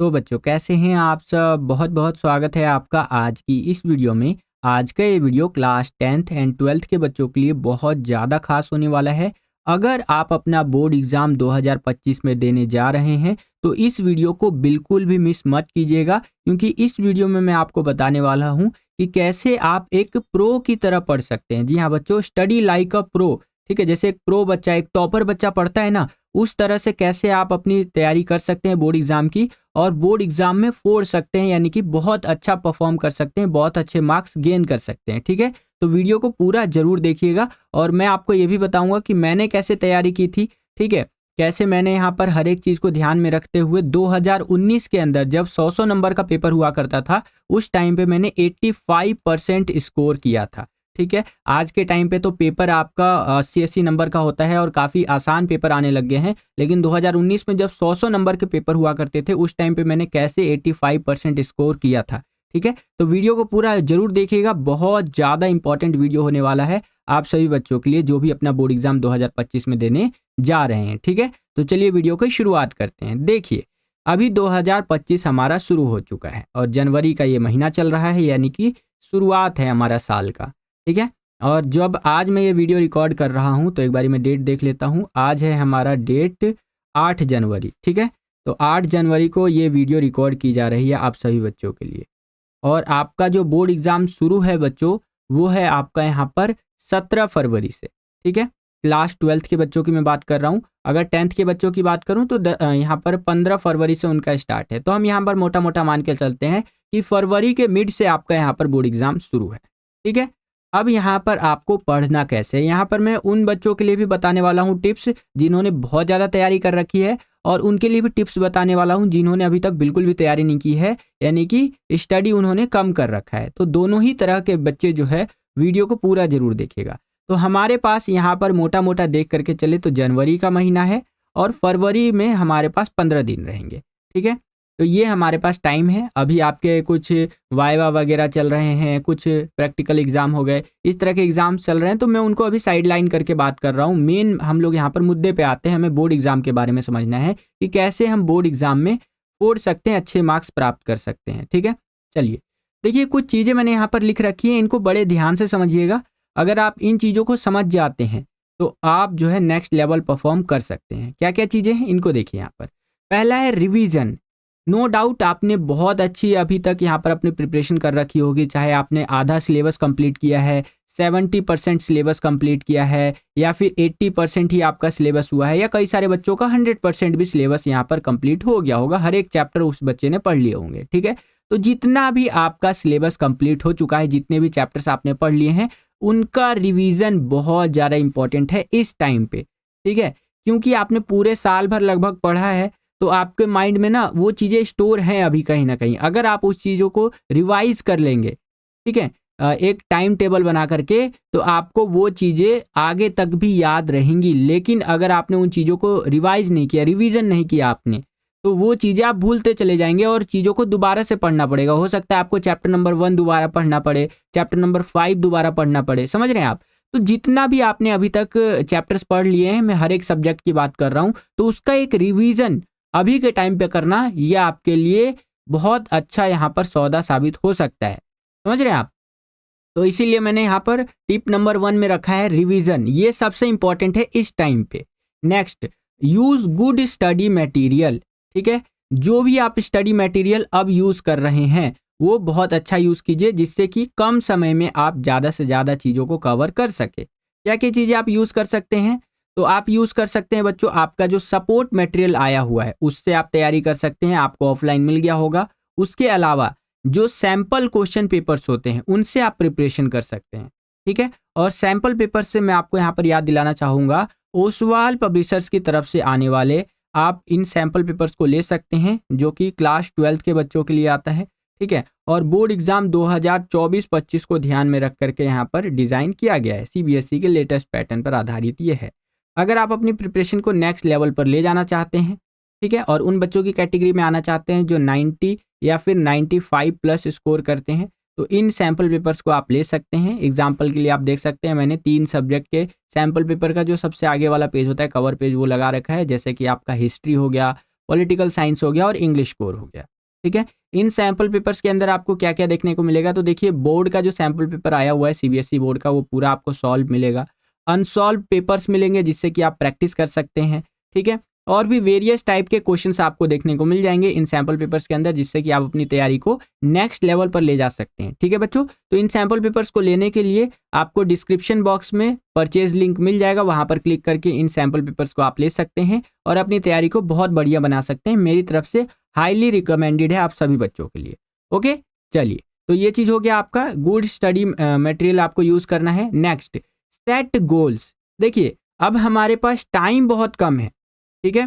तो बच्चों कैसे हैं आप सब। बहुत बहुत स्वागत है आपका आज की इस वीडियो में। आज का ये video class 10th and 12th के बच्चों के लिए बहुत ज़्यादा खास होने वाला है। अगर आप अपना बोर्ड एग्ज़ाम 2025 में देने जा रहे हैं तो इस वीडियो को बिल्कुल भी मिस मत कीजिएगा, क्योंकि इस वीडियो में मैं आपको बताने वाला हूँ कि कैसे आप एक प्रो की तरह पढ़ सकते हैं। जी हाँ बच्चों, स्टडी लाइक अ प्रो। ठीक है, जैसे एक प्रो बच्चा, एक टॉपर बच्चा पढ़ता है ना, उस तरह से कैसे आप अपनी तैयारी कर सकते हैं बोर्ड एग्ज़ाम की और बोर्ड एग्जाम में फोड़ सकते हैं, यानी कि बहुत अच्छा परफॉर्म कर सकते हैं, बहुत अच्छे मार्क्स गेन कर सकते हैं। ठीक है, तो वीडियो को पूरा जरूर देखिएगा और मैं आपको ये भी बताऊंगा कि मैंने कैसे तैयारी की थी। ठीक है, कैसे मैंने यहाँ पर हर एक चीज़ को ध्यान में रखते हुए 2019 के अंदर जब 100 नंबर का पेपर हुआ करता था, उस टाइम पे मैंने 85% स्कोर किया था। ठीक है, आज के टाइम पे तो पेपर आपका 80-80 नंबर का होता है और काफ़ी आसान पेपर आने लग गए हैं, लेकिन 2019 में जब 100 नंबर के पेपर हुआ करते थे उस टाइम पे मैंने कैसे 85% स्कोर किया था। ठीक है, तो वीडियो को पूरा जरूर देखिएगा, बहुत ज़्यादा इंपॉर्टेंट वीडियो होने वाला है आप सभी बच्चों के लिए जो भी अपना बोर्ड एग्जाम 2025 में देने जा रहे हैं। ठीक है, तो चलिए वीडियो की शुरुआत करते हैं। देखिए, अभी 2025 हमारा शुरू हो चुका है और जनवरी का ये महीना चल रहा है, यानी कि शुरुआत है हमारा साल का। ठीक है, और जब आज मैं ये वीडियो रिकॉर्ड कर रहा हूँ तो एक बारी मैं डेट देख लेता हूँ। आज है हमारा डेट 8 जनवरी। ठीक है, तो 8 जनवरी को ये वीडियो रिकॉर्ड की जा रही है आप सभी बच्चों के लिए। और आपका जो बोर्ड एग्ज़ाम शुरू है बच्चों, वो है आपका यहाँ पर 17 फरवरी से। ठीक है, क्लास 12th के बच्चों की मैं बात कर रहा हूँ। अगर 10th के बच्चों की बात करूँ तो यहाँ पर 15 फरवरी से उनका स्टार्ट है। तो हम यहाँ पर मोटा मोटा मान के चलते हैं कि फरवरी के मिड से आपका यहाँ पर बोर्ड एग्ज़ाम शुरू है। ठीक है, अब यहाँ पर आपको पढ़ना कैसे है, यहाँ पर मैं उन बच्चों के लिए भी बताने वाला हूँ टिप्स जिन्होंने बहुत ज़्यादा तैयारी कर रखी है, और उनके लिए भी टिप्स बताने वाला हूँ जिन्होंने अभी तक बिल्कुल भी तैयारी नहीं की है, यानी कि स्टडी उन्होंने कम कर रखा है। तो दोनों ही तरह के बच्चे जो है वीडियो को पूरा जरूर देखिएगा। तो हमारे पास यहाँ पर मोटा मोटा देख करके चले तो जनवरी का महीना है और फरवरी में हमारे पास 15 दिन रहेंगे। ठीक है, तो ये हमारे पास टाइम है। अभी आपके कुछ वाइवा वगैरह चल रहे हैं, कुछ प्रैक्टिकल एग्जाम हो गए, इस तरह के एग्जाम चल रहे हैं, तो मैं उनको अभी साइड लाइन करके बात कर रहा हूँ। मेन हम लोग यहाँ पर मुद्दे पे आते हैं, हमें बोर्ड एग्जाम के बारे में समझना है कि कैसे हम बोर्ड एग्जाम में फोड़ सकते हैं, अच्छे मार्क्स प्राप्त कर सकते हैं। ठीक है, चलिए देखिए, कुछ चीज़ें मैंने यहाँ पर लिख रखी हैं, इनको बड़े ध्यान से समझिएगा। अगर आप इन चीज़ों को समझ जाते हैं तो आप जो है नेक्स्ट लेवल परफॉर्म कर सकते हैं। क्या क्या चीज़ें हैं इनको देखिए। यहाँ पर पहला है रिवीजन। नो डाउट आपने बहुत अच्छी अभी तक यहाँ पर अपनी प्रिपरेशन कर रखी होगी, चाहे आपने आधा सिलेबस कंप्लीट किया है, 70% सिलेबस कंप्लीट किया है, या फिर 80% ही आपका सिलेबस हुआ है, या कई सारे बच्चों का 100% भी सिलेबस यहाँ पर कंप्लीट हो गया होगा, हर एक चैप्टर उस बच्चे ने पढ़ लिए होंगे। ठीक है, तो जितना भी आपका सिलेबस कंप्लीट हो चुका है, जितने भी चैप्टर्स आपने पढ़ लिए हैं, उनका रिवीजन बहुत ज़्यादा इंपॉर्टेंट है इस टाइम पे। ठीक है, क्योंकि आपने पूरे साल भर लगभग पढ़ा है, तो आपके माइंड में ना वो चीज़ें स्टोर हैं अभी कहीं ना कहीं। अगर आप उस चीज़ों को रिवाइज कर लेंगे, ठीक है, एक टाइम टेबल बना करके, तो आपको वो चीज़ें आगे तक भी याद रहेंगी। लेकिन अगर आपने उन चीज़ों को रिवाइज नहीं किया, रिवीजन नहीं किया आपने, तो वो चीज़ें आप भूलते चले जाएंगे और चीज़ों को दोबारा से पढ़ना पड़ेगा। हो सकता है आपको चैप्टर नंबर 1 दोबारा पढ़ना पड़े, चैप्टर नंबर 5 दोबारा पढ़ना पड़े। समझ रहे हैं आप? तो जितना भी आपने अभी तक चैप्टर्स पढ़ लिए हैं, मैं हर एक सब्जेक्ट की बात कर रहा हूँ, तो उसका एक रिवीजन अभी के टाइम पे करना, ये आपके लिए बहुत अच्छा यहाँ पर सौदा साबित हो सकता है। समझ रहे हैं आप? तो इसीलिए मैंने यहाँ पर टिप नंबर 1 में रखा है रिवीजन। ये सबसे इंपॉर्टेंट है इस टाइम पे। Next, use good study material. ठीक है, जो भी आप स्टडी मटेरियल अब यूज कर रहे हैं वो बहुत अच्छा यूज कीजिए, जिससे कि कम समय में आप ज़्यादा से ज़्यादा चीज़ों को कवर कर सके। क्या क्या चीज़ें आप यूज कर सकते हैं? तो आप यूज कर सकते हैं बच्चों, आपका जो सपोर्ट मटेरियल आया हुआ है उससे आप तैयारी कर सकते हैं, आपको ऑफलाइन मिल गया होगा। उसके अलावा जो सैंपल क्वेश्चन पेपर्स होते हैं उनसे आप प्रिपरेशन कर सकते हैं। ठीक है, और सैंपल पेपर से मैं आपको यहाँ पर याद दिलाना चाहूँगा, ओसवाल पब्लिशर्स की तरफ से आने वाले आप इन सैंपल पेपर्स को ले सकते हैं, जो कि क्लास 12th के बच्चों के लिए आता है। ठीक है, और बोर्ड एग्जाम 2024-25 को ध्यान में रख करके यहाँ पर डिज़ाइन किया गया है, CBSE के लेटेस्ट पैटर्न पर आधारित ये है। अगर आप अपनी प्रिपरेशन को नेक्स्ट लेवल पर ले जाना चाहते हैं, ठीक है, और उन बच्चों की कैटेगरी में आना चाहते हैं जो 90 या फिर 95 प्लस स्कोर करते हैं, तो इन सैम्पल पेपर्स को आप ले सकते हैं। एग्जाम्पल के लिए आप देख सकते हैं, मैंने 3 सब्जेक्ट के सैम्पल पेपर का जो सबसे आगे वाला पेज होता है, कवर पेज, वो लगा रखा है। जैसे कि आपका हिस्ट्री हो गया, पॉलिटिकल साइंस हो गया और इंग्लिश कोर हो गया। ठीक है, इन सैम्पल पेपर्स के अंदर आपको क्या क्या देखने को मिलेगा, तो देखिए बोर्ड का जो सैम्पल पेपर आया हुआ है सीबीएसई बोर्ड का, वो पूरा आपको सॉल्व मिलेगा। अनसॉल्व पेपर्स मिलेंगे जिससे कि आप प्रैक्टिस कर सकते हैं। ठीक है, और भी वेरियस टाइप के क्वेश्चंस आपको देखने को मिल जाएंगे इन सैम्पल पेपर्स के अंदर, जिससे कि आप अपनी तैयारी को नेक्स्ट लेवल पर ले जा सकते हैं। ठीक है बच्चों, तो इन सैम्पल पेपर्स को लेने के लिए आपको डिस्क्रिप्शन बॉक्स में परचेज लिंक मिल जाएगा, वहां पर क्लिक करके इन सैम्पल पेपर्स को आप ले सकते हैं और अपनी तैयारी को बहुत बढ़िया बना सकते हैं। मेरी तरफ से हाईली रिकमेंडेड है आप सभी बच्चों के लिए। ओके, चलिए, तो ये चीज हो गया आपका गुड स्टडी मटेरियल आपको यूज करना है। Next, set goals. देखिए अब हमारे पास टाइम बहुत कम है। ठीक है,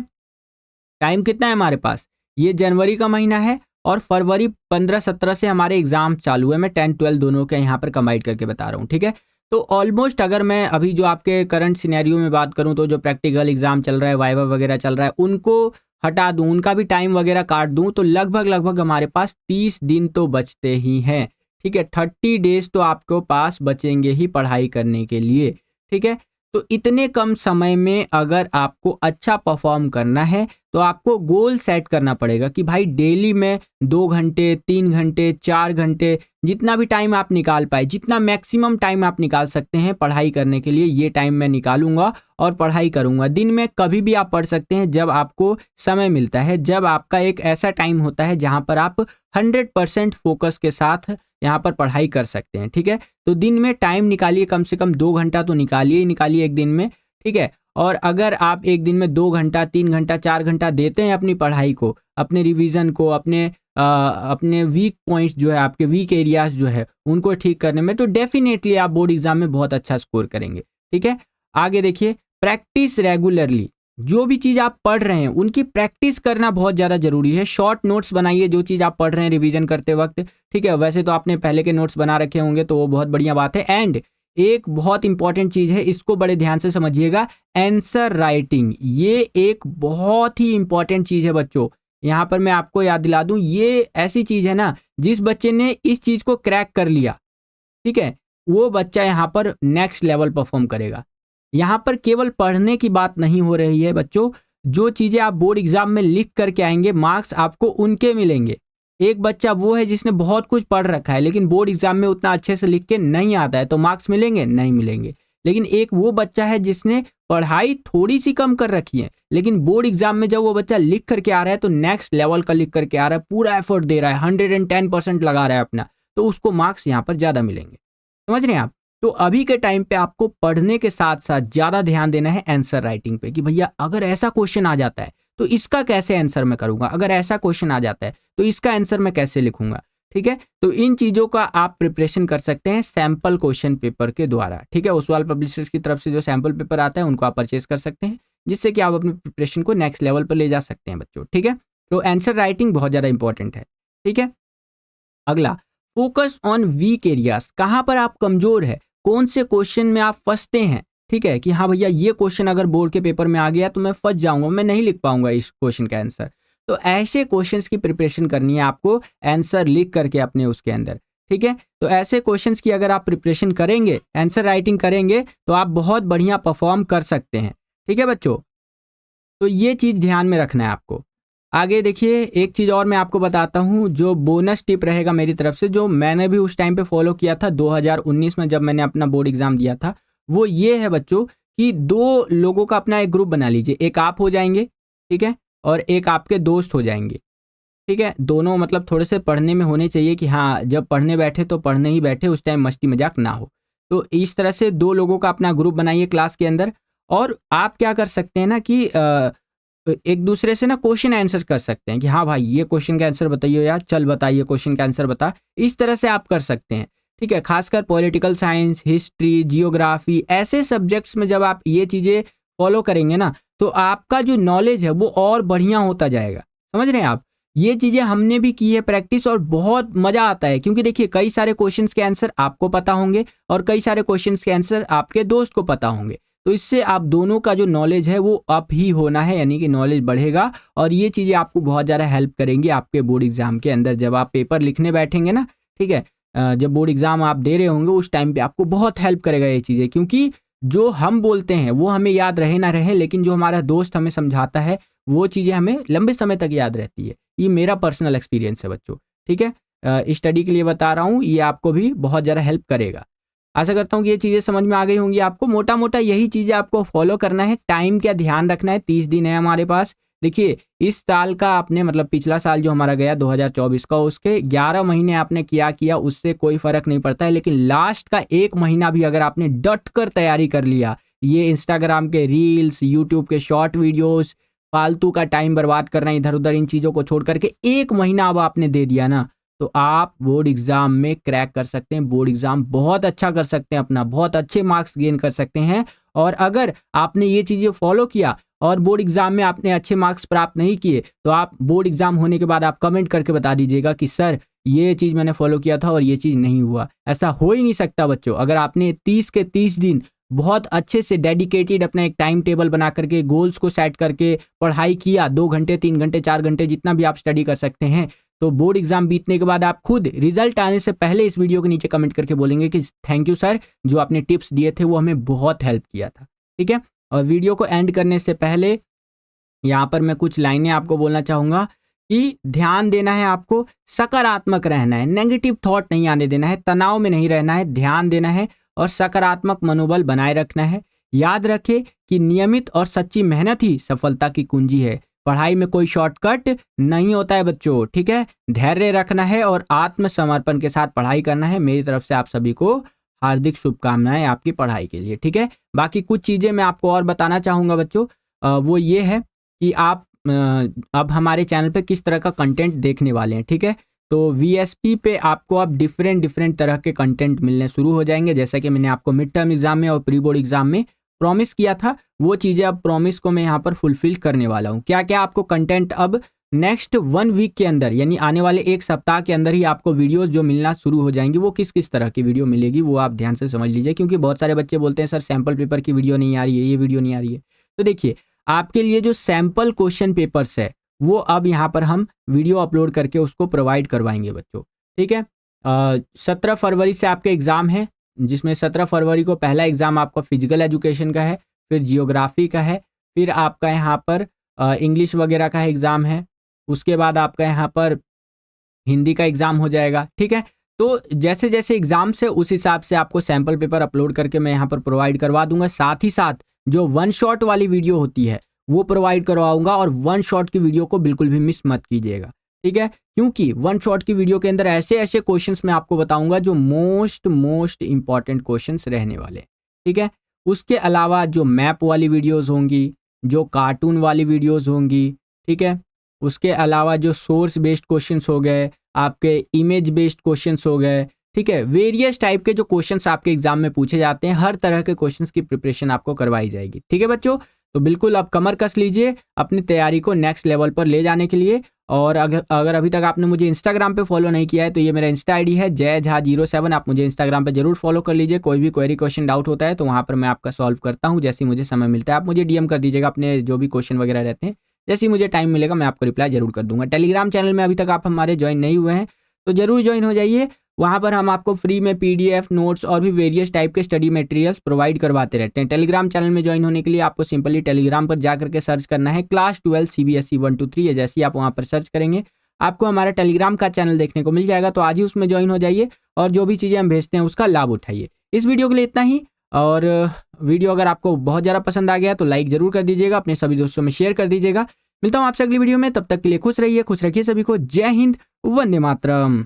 टाइम कितना है हमारे पास, ये जनवरी का महीना है और फरवरी 15-17 से हमारे एग्जाम चालू है। मैं 10-12 दोनों के यहाँ पर कंबाइन करके बता रहा हूँ। ठीक है, तो ऑलमोस्ट अगर मैं अभी जो आपके करंट सिनेरियो में बात करूँ, तो जो प्रैक्टिकल एग्जाम चल रहा है, वाइवा वगैरह चल रहा है, उनको हटा दूं, उनका भी टाइम वगैरह काट दूं, तो लगभग हमारे पास 30 दिन तो बचते ही हैं। ठीक है, 30 डेज तो आपको पास बचेंगे ही पढ़ाई करने के लिए। ठीक है, तो इतने कम समय में अगर आपको अच्छा परफॉर्म करना है तो आपको गोल सेट करना पड़ेगा कि भाई डेली में 2 घंटे, 3 घंटे, 4 घंटे, जितना भी टाइम आप निकाल पाए, जितना मैक्सिमम टाइम आप निकाल सकते हैं पढ़ाई करने के लिए, ये टाइम मैं निकालूंगा और पढ़ाई करूंगा। दिन में कभी भी आप पढ़ सकते हैं जब आपको समय मिलता है, जब आपका एक ऐसा टाइम होता है जहां पर आप 100% फोकस के साथ यहाँ पर पढ़ाई कर सकते हैं। ठीक है, तो दिन में टाइम निकालिए, कम से कम 2 घंटा तो निकालिए ही निकालिए एक दिन में। ठीक है, और अगर आप एक दिन में 2 घंटा, 3 घंटा, 4 घंटा देते हैं अपनी पढ़ाई को, अपने रिवीजन को, अपने वीक पॉइंट्स जो है, आपके वीक एरियाज जो है उनको ठीक करने में, तो डेफिनेटली आप बोर्ड एग्जाम में बहुत अच्छा स्कोर करेंगे। ठीक है, आगे देखिए, प्रैक्टिस रेगुलरली। जो भी चीज़ आप पढ़ रहे हैं उनकी प्रैक्टिस करना बहुत ज़्यादा जरूरी है। शॉर्ट नोट्स बनाइए जो चीज़ आप पढ़ रहे हैं रिवीजन करते वक्त। ठीक है, वैसे तो आपने पहले के नोट्स बना रखे होंगे तो वो बहुत बढ़िया बात है। एंड एक बहुत इंपॉर्टेंट चीज़ है, इसको बड़े ध्यान से समझिएगा, आंसर राइटिंग। ये एक बहुत ही इंपॉर्टेंट चीज़ है बच्चों। यहाँ पर मैं आपको याद दिला दूं, ये ऐसी चीज़ है ना, जिस बच्चे ने इस चीज़ को क्रैक कर लिया, ठीक है, वो बच्चा यहाँ पर नेक्स्ट लेवल परफॉर्म करेगा। यहाँ पर केवल पढ़ने की बात नहीं हो रही है बच्चों, जो चीज़ें आप बोर्ड एग्जाम में लिख करके आएंगे, मार्क्स आपको उनके मिलेंगे। एक बच्चा वो है जिसने बहुत कुछ पढ़ रखा है लेकिन बोर्ड एग्जाम में उतना अच्छे से लिख के नहीं आता है, तो मार्क्स मिलेंगे? नहीं मिलेंगे। लेकिन एक वो बच्चा है जिसने पढ़ाई थोड़ी सी कम कर रखी है लेकिन बोर्ड एग्जाम में जब वो बच्चा लिख करके आ रहा है तो नेक्स्ट लेवल का लिख करके आ रहा है, पूरा एफर्ट दे रहा है, 110% लगा रहा है अपना, तो उसको मार्क्स यहाँ पर ज़्यादा मिलेंगे। समझ रहे हैं आप? तो अभी के टाइम पे आपको पढ़ने के साथ साथ ज़्यादा ध्यान देना है आंसर राइटिंग पे, कि भैया अगर ऐसा क्वेश्चन आ जाता है तो इसका कैसे आंसर मैं करूंगा, अगर ऐसा क्वेश्चन आ जाता है तो इसका आंसर मैं कैसे लिखूंगा। ठीक है, तो इन चीज़ों का आप प्रिपरेशन कर सकते हैं सैम्पल क्वेश्चन पेपर के द्वारा। ठीक है, ओसवाल पब्लिशर्स की तरफ से जो सैम्पल पेपर आता है उनको आप परचेज कर सकते हैं, जिससे कि आप अपनी प्रिपरेशन को नेक्स्ट लेवल पर ले जा सकते हैं बच्चों। ठीक है, तो आंसर राइटिंग बहुत ज़्यादा इंपॉर्टेंट है। ठीक है, अगला, फोकस ऑन वीक एरियाज। कहाँ पर आप कमजोर है, कौन से क्वेश्चन में आप फंसते हैं। ठीक है, कि हाँ भैया ये क्वेश्चन अगर बोर्ड के पेपर में आ गया तो मैं फंस जाऊंगा, मैं नहीं लिख पाऊंगा इस क्वेश्चन का आंसर। तो ऐसे क्वेश्चंस की प्रिपरेशन करनी है आपको, आंसर लिख करके अपने उसके अंदर। ठीक है, तो ऐसे क्वेश्चंस की अगर आप प्रिपरेशन करेंगे, आंसर राइटिंग करेंगे, तो आप बहुत बढ़िया परफॉर्म कर सकते हैं। ठीक है बच्चों, तो ये चीज़ ध्यान में रखना है आपको। आगे देखिए, एक चीज़ और मैं आपको बताता हूँ, जो बोनस टिप रहेगा मेरी तरफ से, जो मैंने भी उस टाइम पे फॉलो किया था 2019 में जब मैंने अपना बोर्ड एग्जाम दिया था, वो ये है बच्चों कि 2 लोगों का अपना एक ग्रुप बना लीजिए। एक आप हो जाएंगे, ठीक है, और एक आपके दोस्त हो जाएंगे। ठीक है, दोनों मतलब थोड़े से पढ़ने में होने चाहिए कि हाँ जब पढ़ने बैठे तो पढ़ने ही बैठे, उस टाइम मस्ती मजाक ना हो। तो इस तरह से 2 लोगों का अपना ग्रुप बनाइए क्लास के अंदर, और आप क्या कर सकते हैं ना कि एक दूसरे से ना क्वेश्चन आंसर कर सकते हैं कि हाँ भाई ये क्वेश्चन का आंसर बताइए यार, चल बताइए क्वेश्चन का आंसर बता। इस तरह से आप कर सकते हैं। ठीक है, खासकर पॉलिटिकल साइंस, हिस्ट्री, जियोग्राफी, ऐसे सब्जेक्ट्स में जब आप ये चीज़ें फॉलो करेंगे ना, तो आपका जो नॉलेज है वो और बढ़िया होता जाएगा। समझ रहे हैं आप? ये चीज़ें हमने भी की है प्रैक्टिस, और बहुत मज़ा आता है, क्योंकि देखिए कई सारे क्वेश्चंस के आंसर आपको पता होंगे और कई सारे क्वेश्चंस के आंसर आपके दोस्त को पता होंगे। तो इससे आप दोनों का जो नॉलेज है वो अप ही होना है, यानी कि नॉलेज बढ़ेगा, और ये चीज़ें आपको बहुत ज़्यादा हेल्प करेंगी आपके बोर्ड एग्जाम के अंदर। जब आप पेपर लिखने बैठेंगे ना, ठीक है, जब बोर्ड एग्जाम आप दे रहे होंगे उस टाइम पे आपको बहुत हेल्प करेगा ये चीज़ें, क्योंकि जो हम बोलते हैं वो हमें याद रहे ना रहे, लेकिन जो हमारा दोस्त हमें समझाता है वो चीज़ें हमें लंबे समय तक याद रहती है। ये मेरा पर्सनल एक्सपीरियंस है बच्चों, ठीक है। स्टडी के लिए बता रहा हूँ, ये आपको भी बहुत ज़्यादा हेल्प करेगा। आशा करता हूँ कि ये चीज़ें समझ में आ गई होंगी आपको। मोटा मोटा यही चीज़ें आपको फॉलो करना है। टाइम का ध्यान रखना है। 30 दिन है हमारे पास। देखिए, इस साल का आपने मतलब पिछला साल जो हमारा गया 2024 का, उसके 11 महीने आपने किया उससे कोई फ़र्क नहीं पड़ता है। लेकिन लास्ट का 1 महीना भी अगर आपने डट कर तैयारी कर लिया, ये इंस्टाग्राम के रील्स, यूट्यूब के शॉर्ट वीडियोस, फालतू का टाइम बर्बाद करना इधर-उधर, इन चीज़ों को छोड़ करके 1 महीना अब आपने दे दिया ना, तो आप बोर्ड एग्ज़ाम में क्रैक कर सकते हैं। बोर्ड एग्ज़ाम बहुत अच्छा कर सकते हैं अपना, बहुत अच्छे मार्क्स गेन कर सकते हैं। और अगर आपने ये चीज़ें फॉलो किया और बोर्ड एग्ज़ाम में आपने अच्छे मार्क्स प्राप्त नहीं किए, तो आप बोर्ड एग्ज़ाम होने के बाद आप कमेंट करके बता दीजिएगा कि सर, ये चीज़ मैंने फॉलो किया था और ये चीज़ नहीं हुआ। ऐसा हो ही नहीं सकता बच्चों। अगर आपने 30 के 30 दिन बहुत अच्छे से डेडिकेटेड अपना एक टाइम टेबल बना करके, गोल्स को सेट करके पढ़ाई किया, 2 घंटे, 3 घंटे, 4 घंटे, जितना भी आप स्टडी कर सकते हैं, तो बोर्ड एग्जाम बीतने के बाद आप खुद रिजल्ट आने से पहले इस वीडियो के नीचे कमेंट करके बोलेंगे कि थैंक यू सर, जो आपने टिप्स दिए थे वो हमें बहुत हेल्प किया था। ठीक है। और वीडियो को एंड करने से पहले यहाँ पर मैं कुछ लाइनें आपको बोलना चाहूँगा कि ध्यान देना है आपको, सकारात्मक रहना है, नेगेटिव थॉट नहीं आने देना है, तनाव में नहीं रहना है, ध्यान देना है और सकारात्मक मनोबल बनाए रखना है। याद रखें कि नियमित और सच्ची मेहनत ही सफलता की कुंजी है। पढ़ाई में कोई शॉर्टकट नहीं होता है बच्चों, ठीक है। धैर्य रखना है और आत्मसमर्पण के साथ पढ़ाई करना है। मेरी तरफ से आप सभी को हार्दिक शुभकामनाएं आपकी पढ़ाई के लिए, ठीक है। बाकी कुछ चीज़ें मैं आपको और बताना चाहूँगा बच्चों, वो ये है कि आप अब हमारे चैनल पे किस तरह का कंटेंट देखने वाले हैं, ठीक है। तो वीएसपी पे आपको अब डिफरेंट तरह के कंटेंट मिलने शुरू हो जाएंगे। जैसा कि मैंने आपको मिड टर्म एग्जाम में और प्री बोर्ड एग्जाम में प्रॉमिस किया था, वो चीज़ें अब प्रॉमिस को मैं यहाँ पर फुलफिल करने वाला हूँ। क्या क्या आपको कंटेंट अब नेक्स्ट 1 वीक के अंदर, यानी आने वाले 1 सप्ताह के अंदर ही आपको वीडियोस जो मिलना शुरू हो जाएंगी, वो किस किस तरह की वीडियो मिलेगी वो आप ध्यान से समझ लीजिए। क्योंकि बहुत सारे बच्चे बोलते हैं सर सैम्पल पेपर की वीडियो नहीं आ रही है, ये वीडियो नहीं आ रही है। तो देखिए, आपके लिए जो सैम्पल क्वेश्चन पेपर्स है वो अब यहाँ पर हम वीडियो अपलोड करके उसको प्रोवाइड करवाएंगे बच्चों, ठीक है। 17 फरवरी से आपके एग्ज़ाम है, जिसमें 17 फरवरी को पहला एग्ज़ाम आपका फिजिकल एजुकेशन का है, फिर जियोग्राफी का है, फिर आपका यहाँ पर इंग्लिश वगैरह का एग्ज़ाम है, उसके बाद आपका यहाँ पर हिंदी का एग्ज़ाम हो जाएगा, ठीक है। तो जैसे जैसे एग्ज़ाम से उस हिसाब से आपको सैम्पल पेपर अपलोड करके मैं यहाँ पर प्रोवाइड करवा दूंगा। साथ ही साथ जो 1 शॉट वाली वीडियो होती है वो प्रोवाइड करवाऊंगा, और 1 शॉट की वीडियो को बिल्कुल भी मिस मत कीजिएगा, ठीक है। क्योंकि 1 शॉट की वीडियो के अंदर ऐसे ऐसे क्वेश्चंस मैं आपको बताऊंगा जो मोस्ट इंपॉर्टेंट क्वेश्चंस रहने वाले, ठीक है। उसके अलावा जो मैप वाली वीडियोज़ होंगी, जो कार्टून वाली वीडियोज़ होंगी, ठीक है। उसके अलावा जो सोर्स बेस्ड क्वेश्चंस हो गए, आपके इमेज बेस्ड क्वेश्चंस हो गए, ठीक है। वेरियस टाइप के जो क्वेश्चंस आपके एग्जाम में पूछे जाते हैं, हर तरह के क्वेश्चंस की प्रिपरेशन आपको करवाई जाएगी, ठीक है बच्चों। तो बिल्कुल आप कमर कस लीजिए अपनी तैयारी को नेक्स्ट लेवल पर ले जाने के लिए। और अगर अभी तक आपने मुझे इंस्टाग्राम पे फॉलो नहीं किया है तो ये मेरा इंस्टा आईडी है जय झा 07। आप मुझे इंस्टाग्राम पे जरूर फॉलो कर लीजिए। कोई भी क्वेरी क्वेश्चन डाउट होता है तो वहाँ पर मैं आपका सॉल्व करता हूँ। जैसे ही मुझे समय मिलता है आप मुझे डीएम कर दीजिएगा, अपने जो भी क्वेश्चन वगैरह रहते हैं। जैसे ही मुझे टाइम मिलेगा मैं आपको रिप्लाई जरूर कर दूंगा। टेलीग्राम चैनल में अभी तक आप हमारे ज्वाइन नहीं हुए हैं तो जरूर ज्वाइन हो जाइए। वहाँ पर हम आपको फ्री में पीडीएफ, नोट्स और भी वेरियस टाइप के स्टडी मटेरियल्स प्रोवाइड करवाते रहते हैं। टेलीग्राम चैनल में ज्वाइन होने के लिए आपको सिंपली टेलीग्राम पर जा करके सर्च करना है क्लास 12 CBSE 1 to 3 है। जैसे ही आप वहाँ पर सर्च करेंगे आपको हमारा टेलीग्राम का चैनल देखने को मिल जाएगा, तो आज ही उसमें ज्वाइन हो जाइए और जो भी चीज़ें हम भेजते हैं उसका लाभ उठाइए। इस वीडियो के लिए इतना ही। और वीडियो अगर आपको बहुत ज़्यादा पसंद आ गया तो लाइक ज़रूर कर दीजिएगा, अपने सभी दोस्तों में शेयर कर दीजिएगा। मिलता हूँ आपसे अगली वीडियो में, तब तक के लिए खुश रहिए, खुश रखिए सभी को। जय हिंद, वंदे मातरम।